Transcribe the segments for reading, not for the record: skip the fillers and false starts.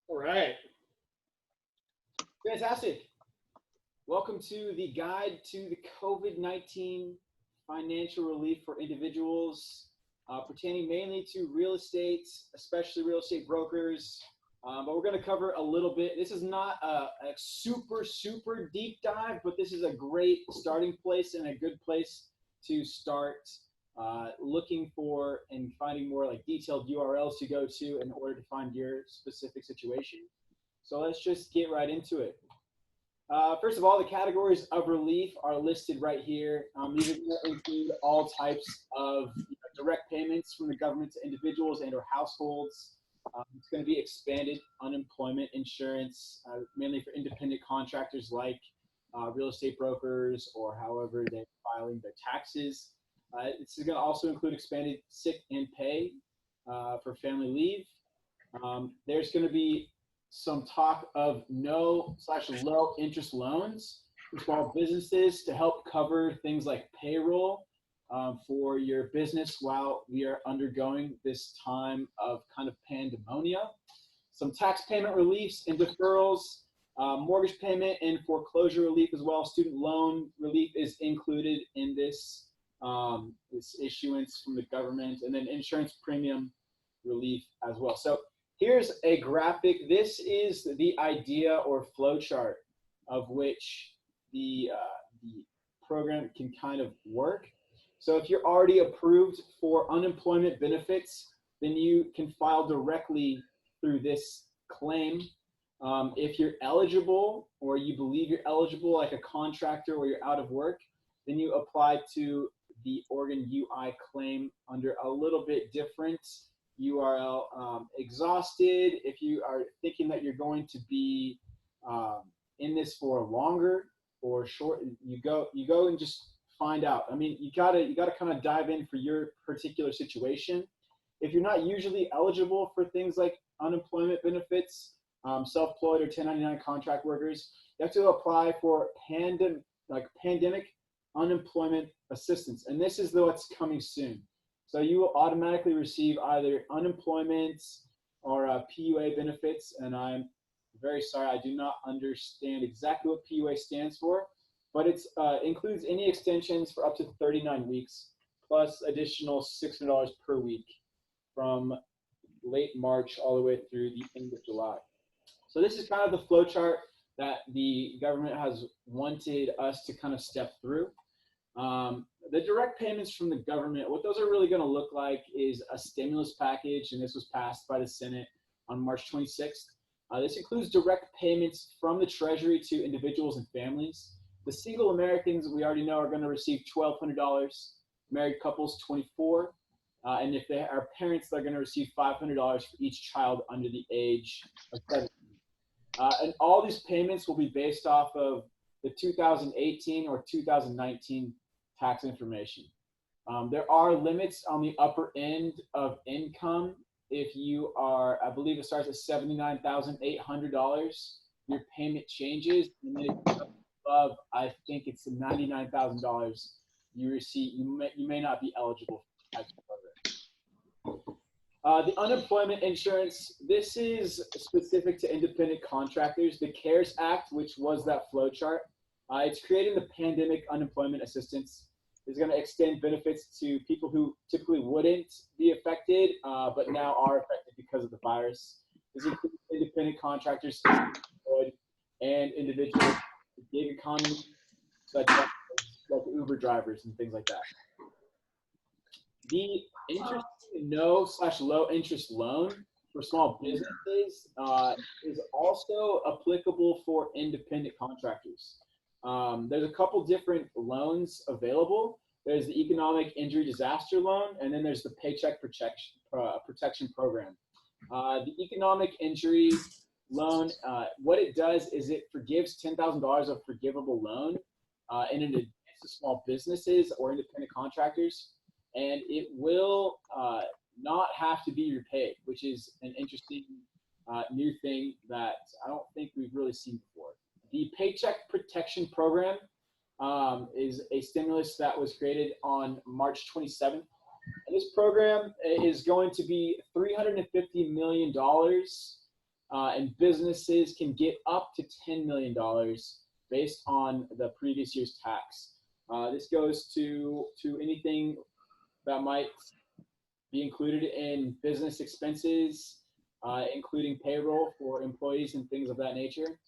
All right. Fantastic. Welcome to the guide to the COVID-19 financial relief for individuals, pertaining mainly to real estate, especially real estate brokers. But we're going to cover a little bit. This is not a super deep dive, but this is a great starting place and a good place to start looking for and finding more like detailed URLs to go to in order to find your specific situation. So let's just get right into it. First of all, the categories of relief are listed right here. These are going to include all types of direct payments from the government to individuals and or households. It's going to be expanded unemployment insurance, mainly for independent contractors like real estate brokers or however they're filing their taxes. This is going to also include expanded sick and pay for family leave. There's going to be some talk of no/low interest loans for small businesses to help cover things like payroll for your business while we are undergoing this time of kind of pandemonia. Some tax payment reliefs and deferrals, mortgage payment and foreclosure relief as well. Student loan relief is included in this, this issuance from the government, and then insurance premium relief as well. So here's a graphic. This is the idea or flow chart of which the program can kind of work. So if you're already approved for unemployment benefits, then you can file directly through this claim. If you're eligible or you believe you're eligible, like a contractor or you're out of work, then you apply to the Oregon UI claim under a little bit different URL. Exhausted, if you are thinking that you're going to be in this for longer or short, you go and just find out. I mean, you gotta kind of dive in for your particular situation. If you're not usually eligible for things like unemployment benefits, self-employed or 1099 contract workers, you have to apply for pandemic unemployment assistance, and this is what's coming soon. So you will automatically receive either unemployment or PUA benefits, and I'm very sorry, I do not understand exactly what PUA stands for, but it includes any extensions for up to 39 weeks, plus additional $600 per week from late March all the way through the end of July. So this is kind of the flow chart that the government has wanted us to kind of step through. The direct payments from the government, what those are really going to look like is a stimulus package, and this was passed by the Senate on March 26th. This includes direct payments from the Treasury to individuals and families. The single Americans, we already know, are going to receive $1,200. Married couples, $24. And if they are parents, they're going to receive $500 for each child under the age of 17. And all these payments will be based off of the 2018 or 2019 tax information. There are limits on the upper end of income. If you are, I believe it starts at $79,800, your payment changes, and then if you're above, I think it's $99,000, you receive. You may not be eligible for the tax program. The unemployment insurance, this is specific to independent contractors. The CARES Act, which was that flow chart, it's creating the pandemic unemployment assistance. It's going to extend benefits to people who typically wouldn't be affected, but now are affected because of the virus. This includes independent contractors and individuals with gig economy, such as like Uber drivers and things like that. The interest no/low interest loan for small businesses is also applicable for independent contractors. There's a couple different loans available. There's the economic injury disaster loan, and then there's the paycheck protection program. The economic injury loan, what it does is it forgives $10,000 of forgivable loan, and it advances to small businesses or independent contractors, and it will not have to be repaid, which is an interesting new thing that I don't think we've really seen before. The Paycheck Protection Program is a stimulus that was created on March 27th. And this program is going to be $350 million and businesses can get up to $10 million based on the previous year's tax. This goes to anything that might be included in business expenses, including payroll for employees and things of that nature.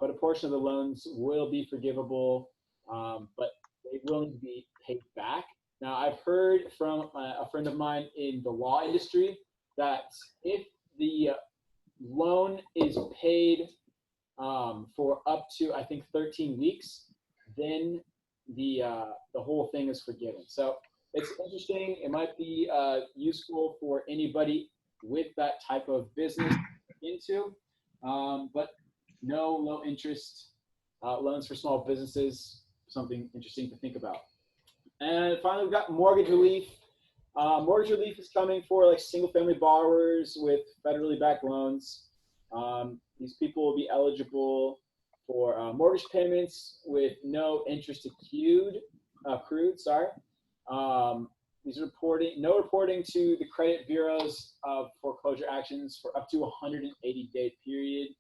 But a portion of the loans will be forgivable, but they will need to be paid back. Now, I've heard from a friend of mine in the law industry that if the loan is paid for up to, I think, 13 weeks, then the whole thing is forgiven. So it's interesting. It might be useful for anybody with that type of business to get into, but no low interest loans for small businesses, something interesting to think about. And finally, we've got mortgage relief. Mortgage relief is coming for like single family borrowers with federally backed loans. These people will be eligible for mortgage payments with no interest accrued. These no reporting to the credit bureaus of foreclosure actions for up to 180-day period.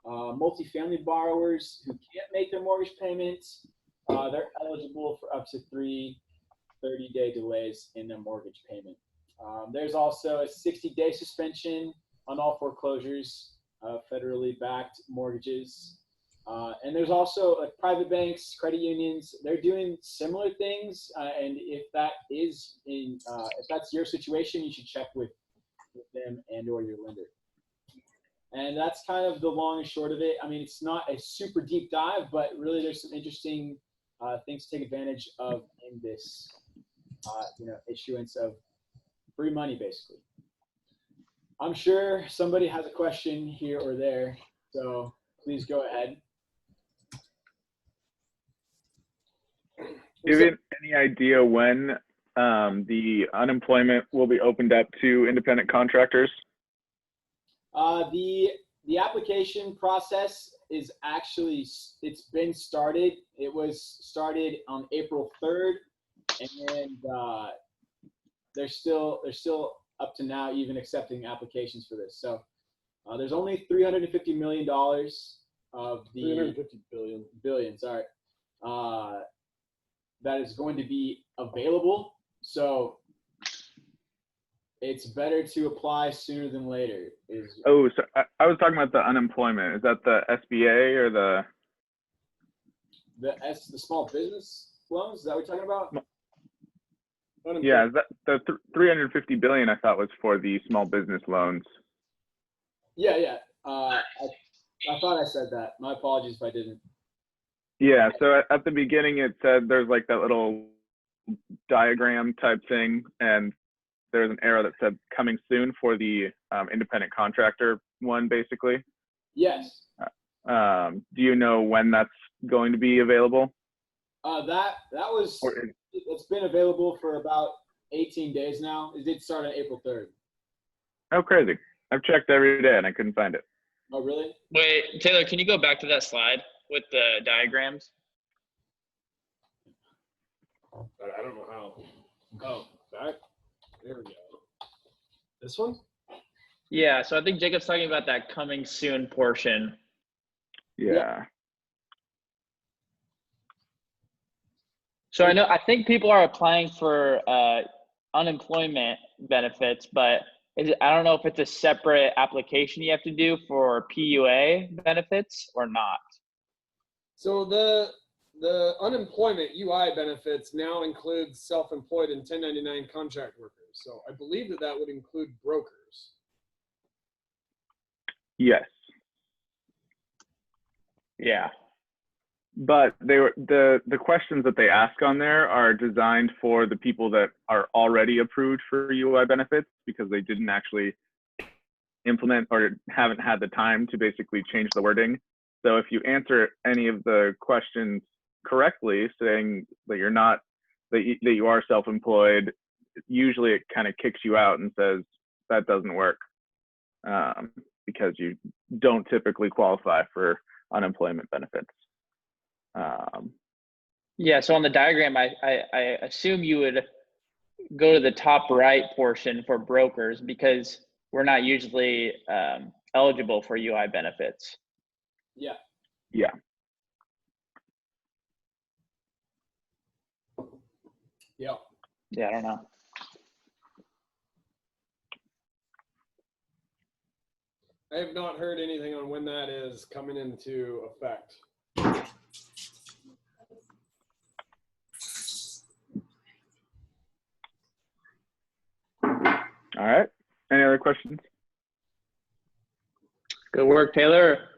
Multifamily borrowers who can't make their mortgage payments, they're eligible for up to 3 30-day delays in their mortgage payment. There's also a 60-day suspension on all foreclosures, federally backed mortgages. And there's also private banks, credit unions, they're doing similar things. And if that's your situation, you should check with them and or your lender. And that's kind of the long and short of it. I mean, it's not a super deep dive, but really there's some interesting things to take advantage of in this issuance of free money, basically. I'm sure somebody has a question here or there, so please go ahead. Do you have any idea when the unemployment will be opened up to independent contractors? The application process is actually, it's been started. It was started on April 3rd, and they're still up to now even accepting applications for this. So there's only $350 million of the 350 billion. Sorry, that is going to be available. So it's better to apply sooner than later. So I was talking about the unemployment. Is that the SBA or the small business loans? Is that what you're talking about? Yeah, is that the 350 billion I thought was for the small business loans. Yeah. I thought I said that. My apologies if I didn't. Yeah, so at the beginning it said there's like that little diagram type thing, and there's an arrow that said coming soon for the independent contractor one, basically. Yes. Do you know when that's going to be available? It's been available for about 18 days now. It did start on April 3rd. Oh, crazy. I've checked every day and I couldn't find it. Oh, really? Wait, Taylor, can you go back to that slide with the diagrams? I don't know how. Oh, back. There we go. This one? Yeah, so I think Jacob's talking about that coming soon portion. Yeah. So I think people are applying for unemployment benefits, but I don't know if it's a separate application you have to do for PUA benefits or not. So the unemployment UI benefits now includes self-employed and 1099 contract workers. So I believe that would include brokers. Yes. Yeah. But the questions that they ask on there are designed for the people that are already approved for UI benefits, because they didn't actually implement or haven't had the time to basically change the wording. So if you answer any of the questions correctly, saying that you're not, that you are self-employed, usually it kind of kicks you out and says that doesn't work because you don't typically qualify for unemployment benefits. Yeah, so on the diagram, I assume you would go to the top right portion for brokers, because we're not usually eligible for UI benefits. Yeah. Yeah. Yeah. Yeah, I don't know. I have not heard anything on when that is coming into effect. All right. Any other questions? Good work, Taylor.